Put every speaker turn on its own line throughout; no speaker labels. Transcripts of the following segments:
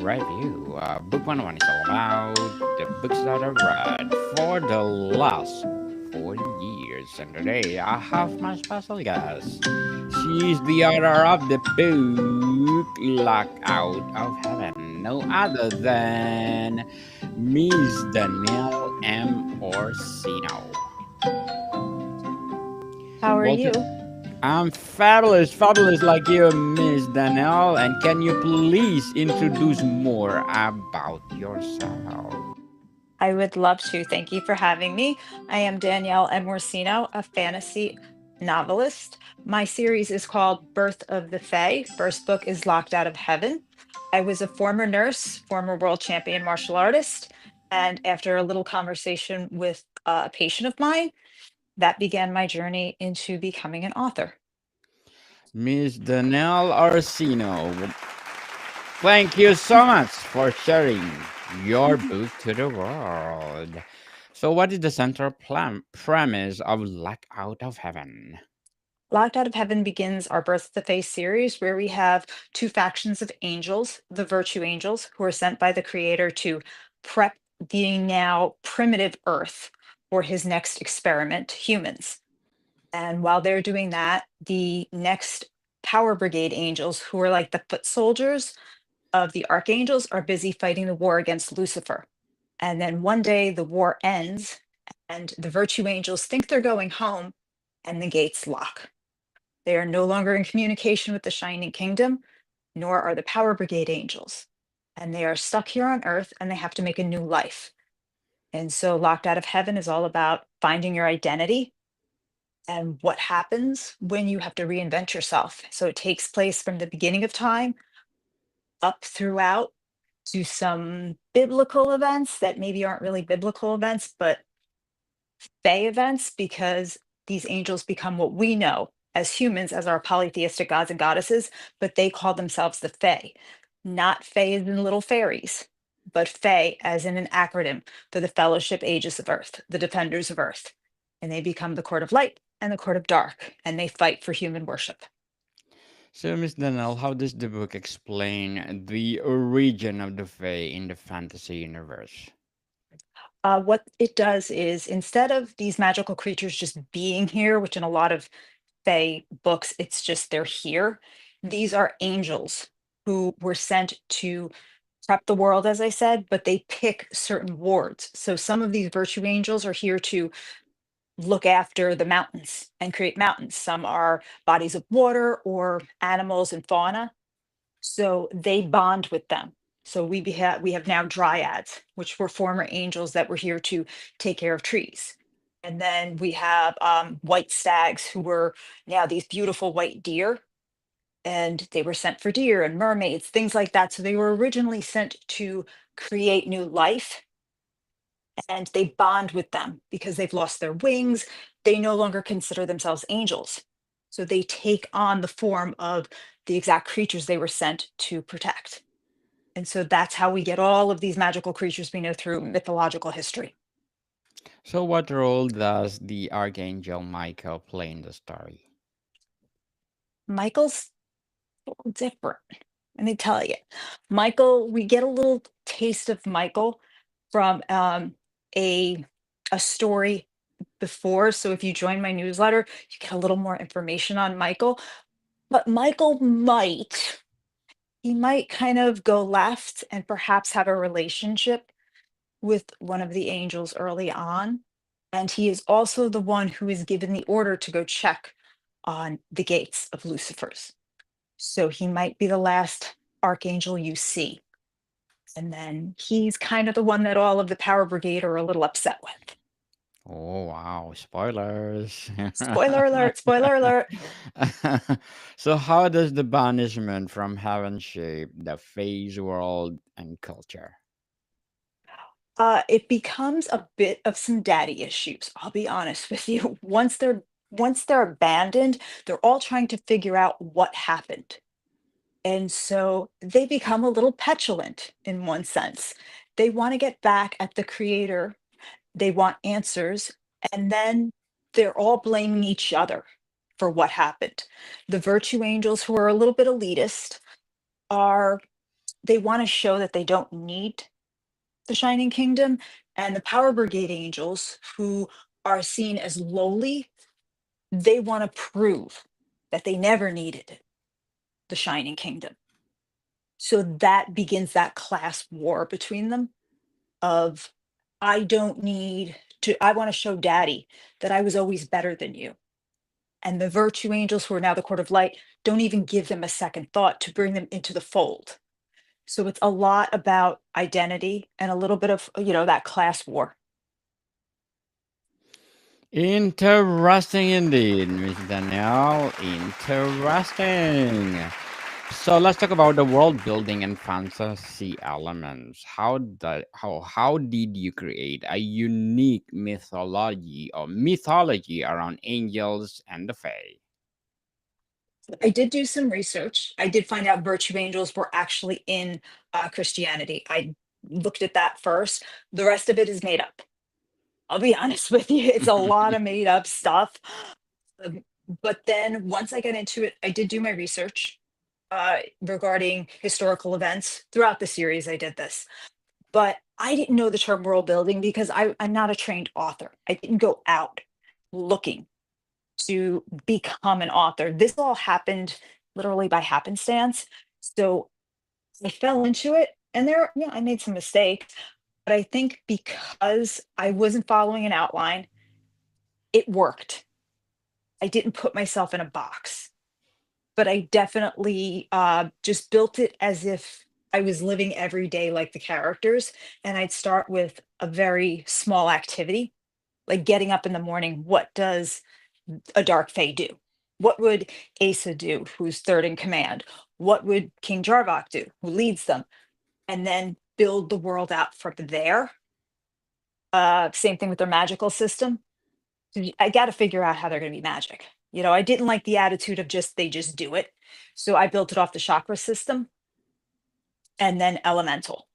review. Book 101 is all about the books that I've read for the last 40 years. And today I have my special guest. She's the author of the book Locked Out of Heaven, no other than Miss Danielle M. Orsino.
How are
Welcome.
you?
I'm fabulous, fabulous like you, Miss Danielle. And can you please introduce more about yourself?
I would love to. Thank you for having me. I am Danielle M. Orsino, a fantasy novelist. My series is called Birth of the Fae. First book is Locked Out of Heaven. I was a former nurse, former world champion martial artist, and after a little conversation with a patient of mine, that began my journey into becoming an author.
Miss Danielle Orsino, thank you so much for sharing your book to the world. So, what is the central premise of Locked Out of Heaven?
Locked Out of Heaven begins our Birth of the Fae series, where we have two factions of angels, the virtue angels, who are sent by the Creator to prep the now primitive Earth for his next experiment, humans. And while they're doing that, the next Power Brigade angels, who are like the foot soldiers of the archangels, are busy fighting the war against Lucifer. And then one day the war ends, and the virtue angels think they're going home, and the gates lock. They are no longer in communication with the Shining Kingdom, nor are the Power Brigade angels. And they are stuck here on Earth and they have to make a new life. And so, Locked Out of Heaven is all about finding your identity and what happens when you have to reinvent yourself. So, it takes place from the beginning of time up throughout to some biblical events that maybe aren't really biblical events, but Fae events, because these angels become what we know as humans as our polytheistic gods and goddesses, but they call themselves the Fae. Not Fae as in little fairies, but Fae as in an acronym for the Fellowship Aegis of Earth, the Defenders of Earth. And they become the Court of Light and the Court of Dark, and they fight for human worship.
So, Miss Danielle, how does the book explain the origin of the Fae in the fantasy universe?
What it does is instead of these magical creatures just being here, which in a lot of Fae books, it's just they're here. These are angels who were sent to prep the world, as I said, but they pick certain wards. So some of these virtue angels are here to look after the mountains and create mountains. Some are bodies of water or animals and fauna. So they bond with them. So we have now dryads, which were former angels that were here to take care of trees. And then we have white stags who were now these beautiful white deer, and they were sent for deer and mermaids, things like that. So they were originally sent to create new life, and they bond with them because they've lost their wings. They no longer consider themselves angels. So they take on the form of the exact creatures they were sent to protect. And so that's how we get all of these magical creatures we know through mythological history.
So, what role does the Archangel Michael play in the story?
Michael's a little different. Let me tell you. Michael, we get a little taste of Michael from a a story before. So if you join my newsletter, you get a little more information on Michael. But Michael might, he might kind of go left and perhaps have a relationship with one of the angels early on. And he is also the one who is given the order to go check on the gates of Lucifer's. So he might be the last archangel you see. And then he's kind of the one that all of the Power Brigade are a little upset with.
Oh, wow, spoilers.
Spoiler alert, spoiler alert.
So, how does the banishment from heaven shape the phase world and culture?
It becomes a bit of some daddy issues. I'll be honest with you. Once they're abandoned, they're all trying to figure out what happened. And so they become a little petulant in one sense. They want to get back at the creator, they want answers, and then they're all blaming each other for what happened. The virtue angels, who are a little bit elitist, are they want to show that they don't need the Shining Kingdom, and the Power Brigade Angels, who are seen as lowly, they want to prove that they never needed the Shining Kingdom. So that begins that class war between them of, I don't need to, I want to show daddy that I was always better than you. And the Virtue Angels, who are now the Court of Light, don't even give them a second thought to bring them into the fold. So it's a lot about identity and a little bit of, that class war.
Interesting indeed, Miss Danielle. Interesting. So let's talk about the world building and fantasy elements. How did you create a unique mythology around angels and the Fae?
I did do some research. I did find out Virtue Angels were actually in Christianity. I looked at that first. The rest of it is made up. I'll be honest with you, it's a lot of made up stuff. Um, but then once I got into it, I did do my research regarding historical events throughout the series. I did this, but I didn't know the term world building because I'm not a trained author. I didn't go out looking to become an author. This all happened literally by happenstance. So I fell into it, and I made some mistakes, but I think because I wasn't following an outline, it worked. I didn't put myself in a box, but I definitely just built it as if I was living every day like the characters. And I'd start with a very small activity, like getting up in the morning. What does a dark fae do? What would Asa do, who's third in command? What would King Jarvok do, who leads them? And then build the world out from there. Same thing with their magical system. I got to figure out how they're going to be magic. I didn't like the attitude of just they just do it. So I built it off the chakra system and then elemental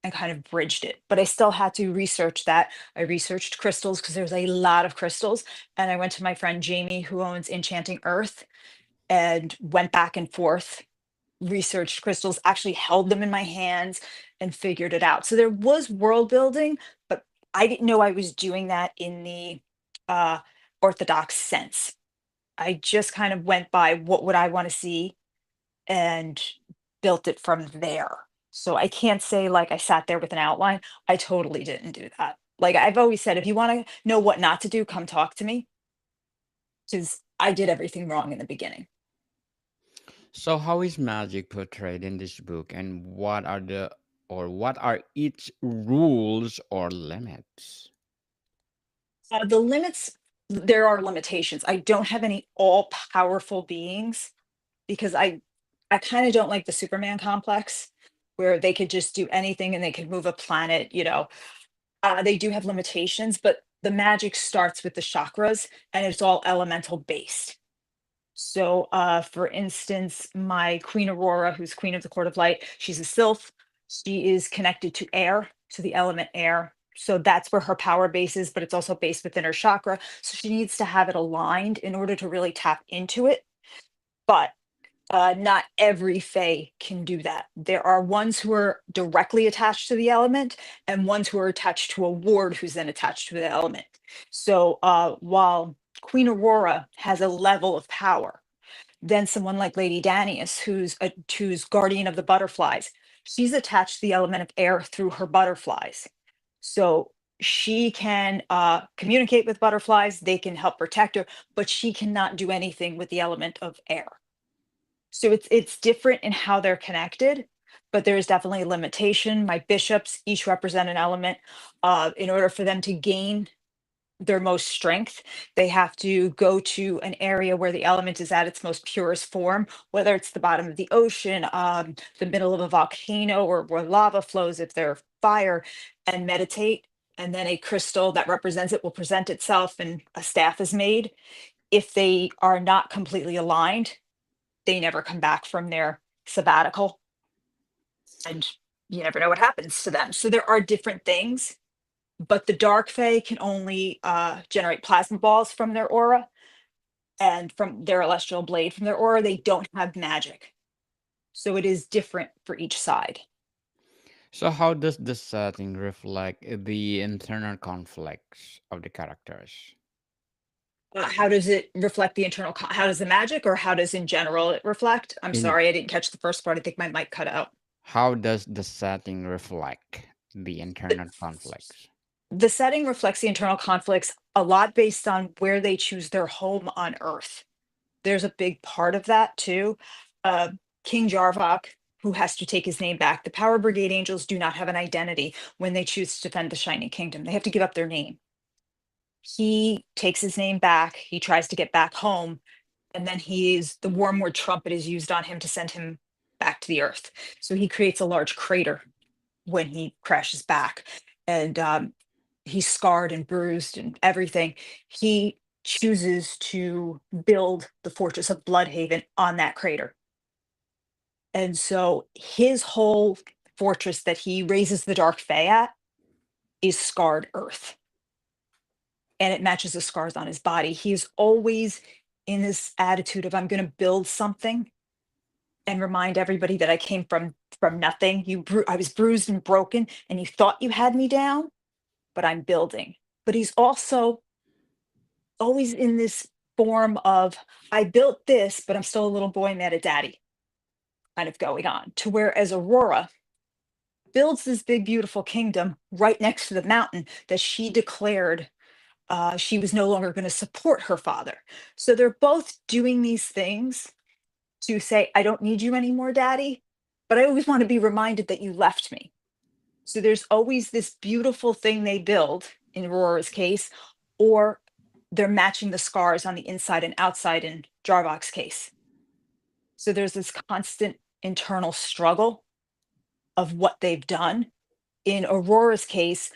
and kind of bridged it. But I still had to research that. I researched crystals because there's a lot of crystals. And I went to my friend Jamie, who owns Enchanting Earth, and went back and forth, researched crystals, actually held them in my hands and figured it out. So there was world building, but I didn't know I was doing that in the uh, orthodox sense. I just kind of went by what would I want to see and built it from there. So I can't say like I sat there with an outline. I totally didn't do that. Like I've always said, if you want to know what not to do, come talk to me because I did everything wrong in the beginning.
So how is magic portrayed in this book, and what are its rules or limits?
The limits, there are limitations. I don't have any all powerful beings because I kind of don't like the Superman complex where they could just do anything and they could move a planet. They do have limitations, but the magic starts with the chakras and it's all elemental based. So, for instance, my Queen Aurora, who's Queen of the Court of Light, she's a sylph. She is connected to air, to the element air. So that's where her power base is, but it's also based within her chakra. So she needs to have it aligned in order to really tap into it. But not every Fae can do that. There are ones who are directly attached to the element and ones who are attached to a ward who's then attached to the element. So while Queen Aurora has a level of power, then someone like Lady Danius, who's guardian of the butterflies, she's attached to the element of air through her butterflies. So she can communicate with butterflies, they can help protect her, but she cannot do anything with the element of air. So it's different in how they're connected, but there is definitely a limitation. My bishops each represent an element. In order for them to gain their most strength, they have to go to an area where the element is at its most purest form, whether it's the bottom of the ocean, the middle of a volcano, or where lava flows if they're fire, and meditate. And then a crystal that represents it will present itself, and a staff is made. If they are not completely aligned, they never come back from their sabbatical, and you never know what happens to them. So there are different things, but the dark fae can only generate plasma balls from their aura and from their celestial blade from their aura. They don't have magic. So it is different for each side.
So, how does the setting reflect the internal conflicts of the characters?
How does it reflect the how does the magic or how does in general it reflect? I'm
In
sorry, I didn't catch the first part. I think my mic cut out.
how does the setting reflect the internal conflicts?
The setting reflects the internal conflicts a lot based on where they choose their home on Earth. There's a big part of that too. Uh, King Jarvok, who has to take his name back, the Power Brigade Angels do not have an identity when they choose to defend the Shining Kingdom. They have to give up their name. He takes his name back. He tries to get back home, and then the Wormwood trumpet is used on him to send him back to the Earth. So he creates a large crater when he crashes back, and he's scarred and bruised and everything. He chooses to build the fortress of Bloodhaven on that crater. And so his whole fortress that he raises the Dark Fae at is scarred earth. And it matches the scars on his body. He's always in this attitude of I'm going to build something and remind everybody that I came from nothing. I was bruised and broken and you thought you had me down, but I'm building. But he's also always in this form of I built this, but I'm still a little boy mad at daddy kind of going on. To whereas Aurora builds this big, beautiful kingdom right next to the mountain that she declared she was no longer going to support her father. So they're both doing these things to say, I don't need you anymore, daddy, but I always want to be reminded that you left me. So there's always this beautiful thing they build in Aurora's case, or they're matching the scars on the inside and outside in Jarvok's case. So there's this constant internal struggle of what they've done. In Aurora's case,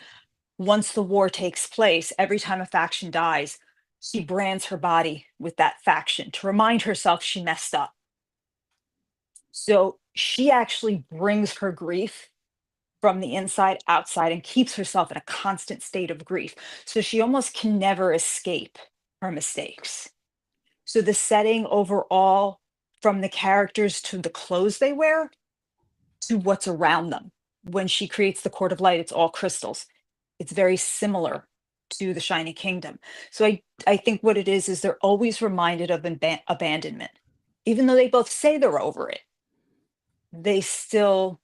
once the war takes place, every time a faction dies, she brands her body with that faction to remind herself she messed up. So she actually brings her grief from the inside outside and keeps herself in a constant state of grief. So she almost can never escape her mistakes. So the setting overall, from the characters to the clothes they wear to what's around them. When she creates the Court of Light, it's all crystals. It's very similar to the Shining Kingdom. So I think what it is they're always reminded of abandonment. Even though they both say they're over it, they still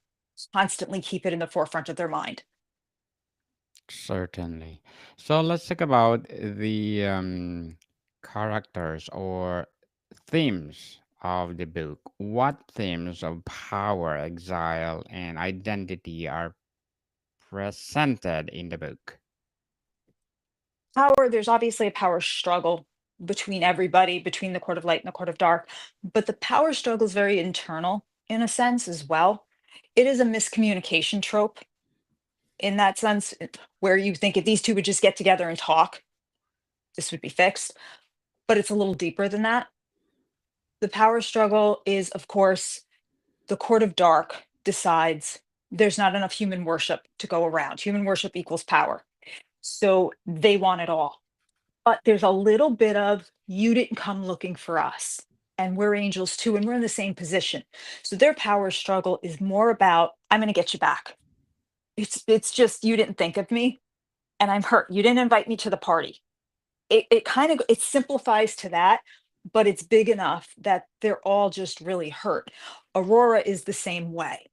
constantly keep it in the forefront of their mind.
Certainly. So let's talk about the characters or themes of the book. What themes of power, exile, and identity are presented in the book?
Power, there's obviously a power struggle between everybody, between the Court of Light and the Court of Dark, but the power struggle is very internal in a sense as well. It is a miscommunication trope in that sense, where you think if these two would just get together and talk, this would be fixed. But it's a little deeper than that. The power struggle is, of course, the Court of Dark decides there's not enough human worship to go around. Human worship equals power. So they want it all. But there's a little bit of you didn't come looking for us. And we're angels too, and we're in the same position. So their power struggle is more about, I'm gonna get you back. It's just you didn't think of me and I'm hurt. You didn't invite me to the party. It kind of it simplifies to that, but it's big enough that they're all just really hurt. Aurora is the same way.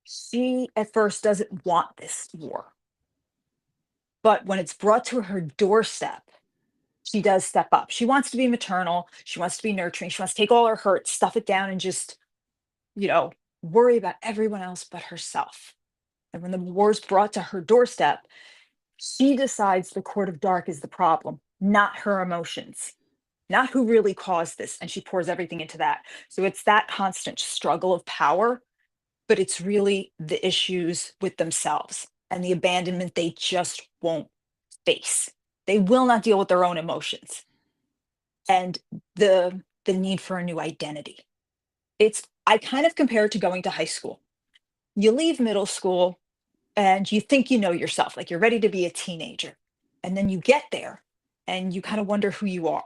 She at first doesn't want this war, but when it's brought to her doorstep, she does step up. She wants to be maternal, she wants to be nurturing, she wants to take all her hurt, stuff it down, and just, you know, worry about everyone else but herself. And when the war's brought to her doorstep, she decides the Court of Dark is the problem, not her emotions, not who really caused this. And she pours everything into that. So it's that constant struggle of power, but it's really the issues with themselves and the abandonment they just won't face. They will not deal with their own emotions and the need for a new identity. I kind of compare it to going to high school. You leave middle school and you think you know yourself, like you're ready to be a teenager. And then you get there and you kind of wonder who you are.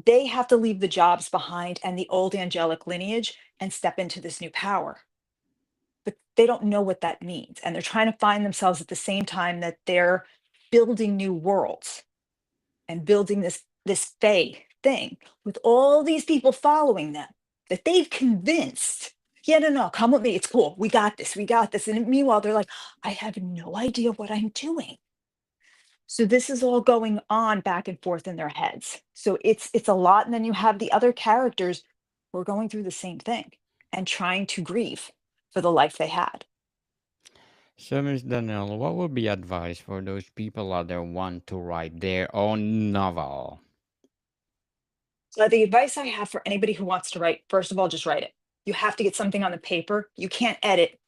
They have to leave the jobs behind and the old angelic lineage and step into this new power. But they don't know what that means. And they're trying to find themselves at the same time that they're building new worlds and building this Fae thing with all these people following them that they've convinced, yeah, no, no, come with me. It's cool. We got this. We got this. And meanwhile, they're like, I have no idea what I'm doing. So this is all going on back and forth in their heads. So it's a lot. And then you have the other characters who are going through the same thing and trying to grieve for the life they had.
So, Miss Danielle, what would be advice for those people out there want to write their own novel?
So the advice I have for anybody who wants to write, first of all, just write it. You have to get something on the paper. You can't edit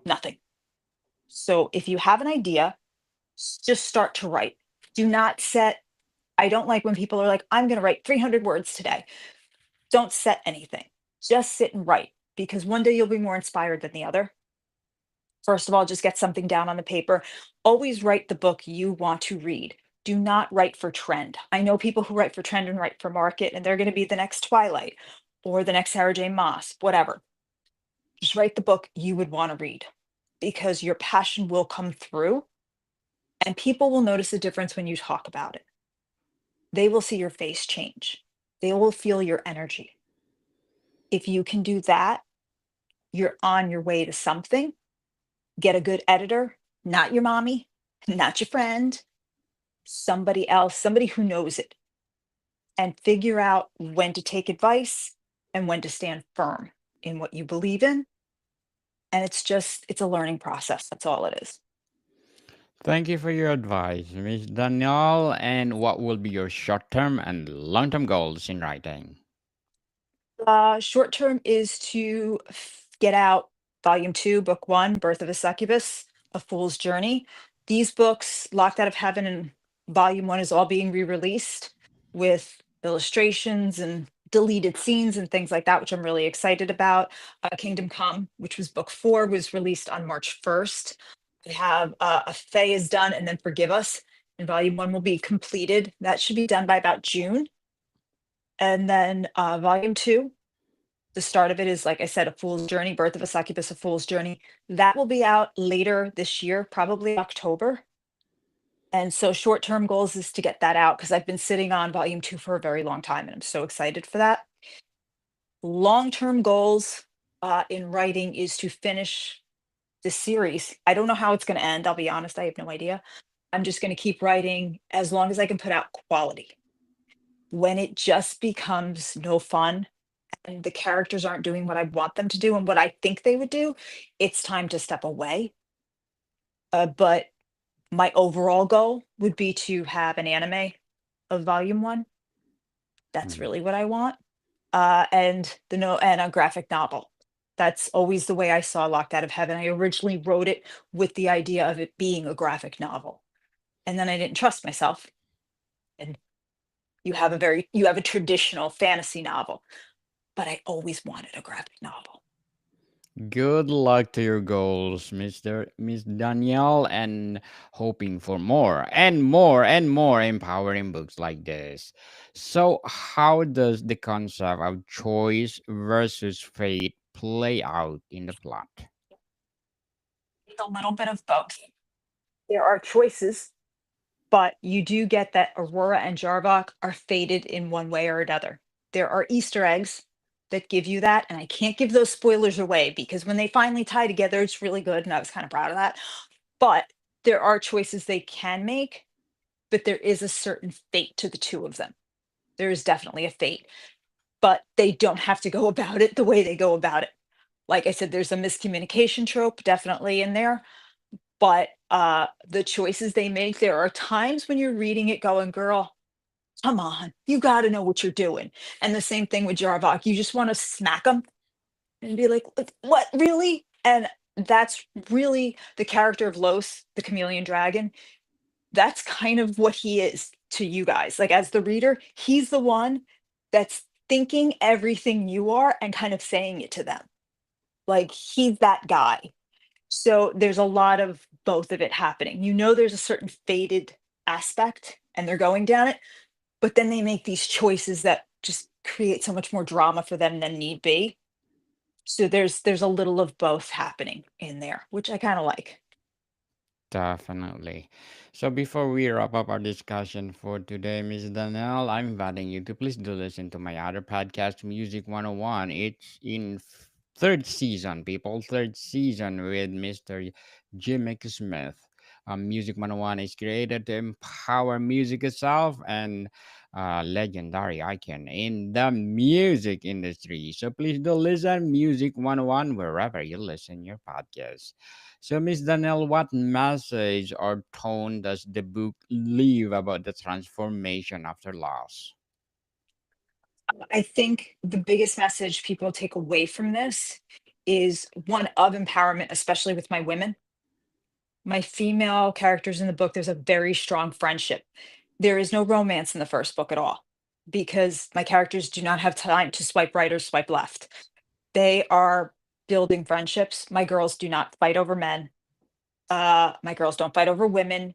nothing. So if you have an idea, just start to write. Do not set, I don't like when people are like, I'm going to write 300 words today. Don't set anything. Just sit and write because one day you'll be more inspired than the other. First of all, just get something down on the paper. Always write the book you want to read. Do not write for trend. I know people who write for trend and write for market, and they're going to be the next Twilight or the next Sarah J. Maas, whatever. Just write the book you would want to read because your passion will come through and people will notice a difference when you talk about it. They will see your face change, they will feel your energy. If you can do that, you're on your way to something. Get a good editor, not your mommy, not your friend, somebody else, somebody who knows it, and figure out when to take advice and when to stand firm in what you believe in. And it's a learning process. That's all it is.
Thank you for your advice, Miss Danielle. And what will be your short term and long term goals in writing?
Short term is to get out volume two, book one, Birth of a Succubus, A Fool's Journey. These books, Locked Out of Heaven and volume one, is all being re-released with illustrations and deleted scenes and things like that, which I'm really excited about. Kingdom Come, which was book four, was released on March 1st. I have A Fae is done, and then Forgive Us. And volume one will be completed. That should be done by about June. And then volume two, the start of it is, like I said, A Fool's Journey, Birth of a Succubus, A Fool's Journey. That will be out later this year, probably October. And so short-term goals is to get that out because I've been sitting on volume two for a very long time and I'm so excited for that. Long-term goals in writing is to finish the series. I don't know how it's going to end. I'll be honest, I have no idea. I'm just going to keep writing as long as I can put out quality. When it just becomes no fun and the characters aren't doing what I want them to do and what I think they would do, it's time to step away. But my overall goal would be to have an anime of volume one. That's
Hmm.
really what I want. And the no and a graphic novel. That's always the way I saw Locked Out of Heaven. I originally wrote it with the idea of it being a graphic novel. And then I didn't trust myself. And you have a traditional fantasy novel, but I always wanted a graphic novel.
Good luck to your goals, Miss Danielle, and hoping for more and more and more empowering books like this. So, how does the concept of choice versus fate play out in the plot?
It's a little bit of both. There are choices, but you do get that Aurora and Jarvok are fated in one way or another. There are Easter eggs that give you that, and I can't give those spoilers away because when they finally tie together, it's really good, and I was kind of proud of that. But there are choices they can make, but there is a certain fate to the two of them. There is definitely a fate, but they don't have to go about it the way they go about it. Like I said, there's a miscommunication trope definitely in there, but the choices they make, there are times when you're reading it going, girl, come on, you got to know what you're doing. And the same thing with Jarvok. You just want to smack them and be like, What, really?" And that's really the character of Los, the chameleon dragon. That's kind of what he is to you guys. Like, as the reader, he's the one that's thinking everything you are and kind of saying it to them. Like, he's that guy. So there's a lot of both of it happening. You know, there's a certain fated aspect and they're going down it, but then they make these choices that just create so much more drama for them than need be. So there's a little of both happening in there, which I kind of like.
Definitely. So before we wrap up our discussion for today, Miss Danielle, I'm inviting you to please do listen to my other podcast, Music 101. It's in third season, people. Third season with Mr. Jimmy Smith. Music 101 is created to empower music itself and legendary icon in the music industry. So please do listen Music 101 wherever you listen your podcast. So, Miss Danielle, what message or tone does the book leave about the transformation after loss?
I think the biggest message people take away from this is one of empowerment, especially with my women. My female characters in the book, there's a very strong friendship. There is no romance in the first book at all because my characters do not have time to swipe right or swipe left. They are building friendships. My girls do not fight over men. My girls don't fight over women.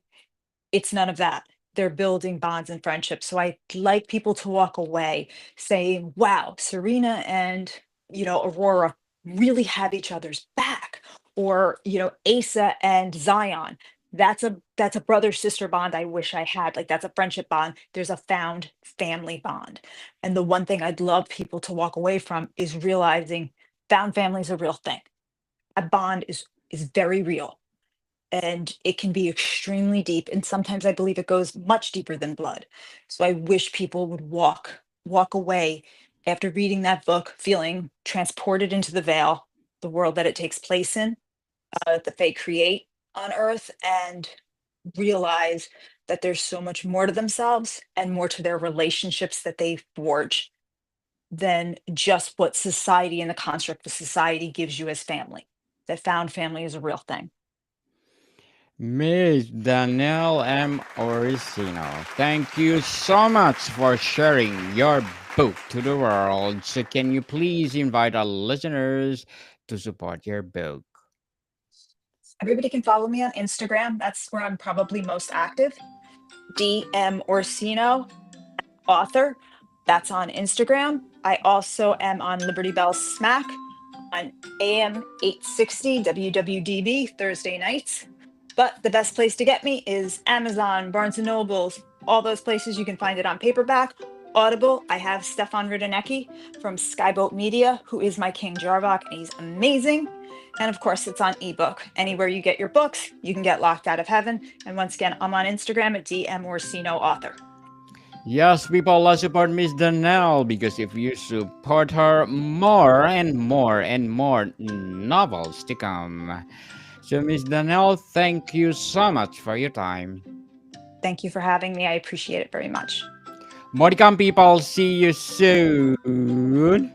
It's none of that. They're building bonds and friendships. So I like people to walk away saying, wow, Serena and, Aurora really have each other's back. Or, Asa and Zion. That's a brother sister bond I wish I had. Like that's a friendship bond. There's a found family bond. And the one thing I'd love people to walk away from is realizing found family is a real thing. A bond is very real and it can be extremely deep, and sometimes I believe it goes much deeper than blood. So I wish people would walk away after reading that book feeling transported into the veil, the world that it takes place in, that they create on earth, and realize that there's so much more to themselves and more to their relationships that they forge than just what society and the construct of society gives you as family. That found family is a real thing.
Miss Danielle M. Orsino, thank you so much for sharing your book to the world. So, can you please invite our listeners to support your book?
Everybody can follow me on Instagram. That's where I'm probably most active. DM Orsino, author. That's on Instagram. I also am on Liberty Bell Smack on AM 860 WWDB Thursday nights. But the best place to get me is Amazon, Barnes and Nobles, all those places you can find it on paperback. Audible, I have Stefan Rudenecki from Skyboat Media, who is my King Jarvok, and he's amazing. And of course, it's on ebook. Anywhere you get your books, you can get Locked Out of Heaven. And once again, I'm on Instagram at DM Orsino Author.
Yes, people, let's support Miss Danielle because if you support her, more and more and more novels to come. So, Miss Danielle, thank you so much for your time.
Thank you for having me. I appreciate it very much.
More to come, people. See you soon.